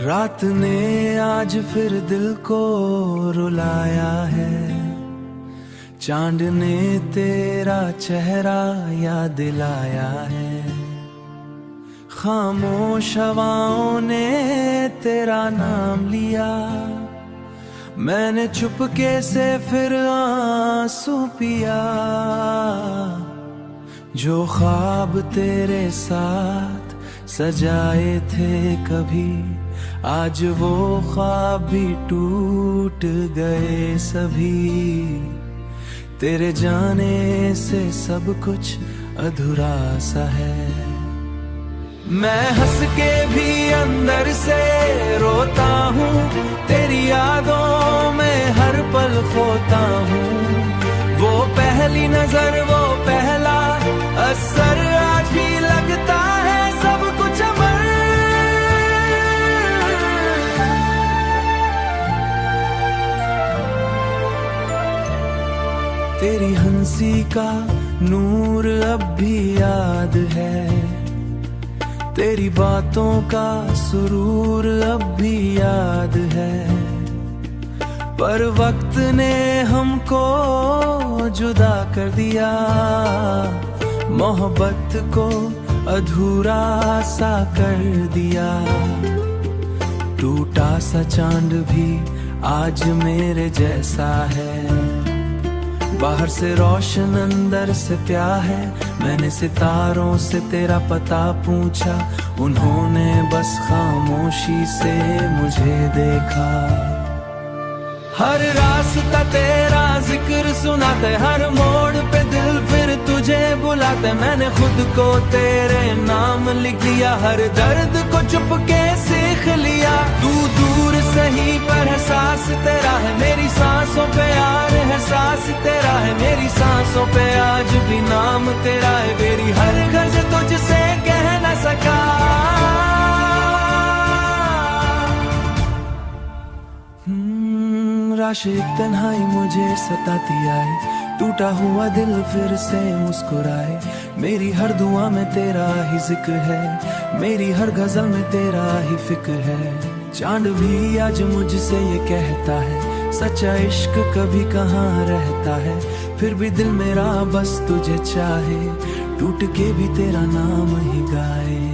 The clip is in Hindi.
रात ने आज फिर दिल को रुलाया है, चांद ने तेरा चेहरा याद दिलाया है। खामोश हवाओं ने तेरा नाम लिया, मैंने चुपके से फिर आंसू पिया। जो ख्वाब तेरे साथ सजाए थे कभी, आज वो ख्वाब भी टूट गए सभी। तेरे जाने से सब कुछ अधूरा सा है। मैं हंस के भी अंदर से रोता हूँ, तेरी यादों में हर पल खोता हूँ। वो पहली नजर, वो पहला असर आज भी लगता है सब कुछ अमर। तेरी हंसी का नूर अब भी याद है, तेरी बातों का सुरूर अब भी याद है। पर वक्त ने हमको जुदा कर दिया, मोहब्बत को अधूरा सा कर दिया। टूटा सा चांद भी आज मेरे जैसा है, बाहर से रोशन अंदर से प्यार है। मैंने सितारों से तेरा पता पूछा, उन्होंने बस खामोशी से मुझे देखा। हर रास्ता तेरा जिक्र सुनाते, हर मोड़ पे दिल फिर तुझे बुलाते। मैंने खुद को तेरे नाम लिख दिया, हर दर्द को चुपके सीख लिया। तू दूर सही पर एहसास तेरा है, मेरी सांसों पे यार एहसास तेरा है। मेरी सांसों पे आज भी नाम तेरा है, मेरी हर गज तुझसे कह न सका। आशिक तन्हाई मुझे सताती आए, टूटा हुआ दिल फिर से मुस्कुराए। मेरी हर दुआ में तेरा ही जिक्र है, मेरी हर गजल में तेरा ही फिक्र है। चांद भी आज मुझसे ये कहता है, सच्चा इश्क कभी कहाँ रहता है। फिर भी दिल मेरा बस तुझे चाहे, टूट के भी तेरा नाम ही गाए।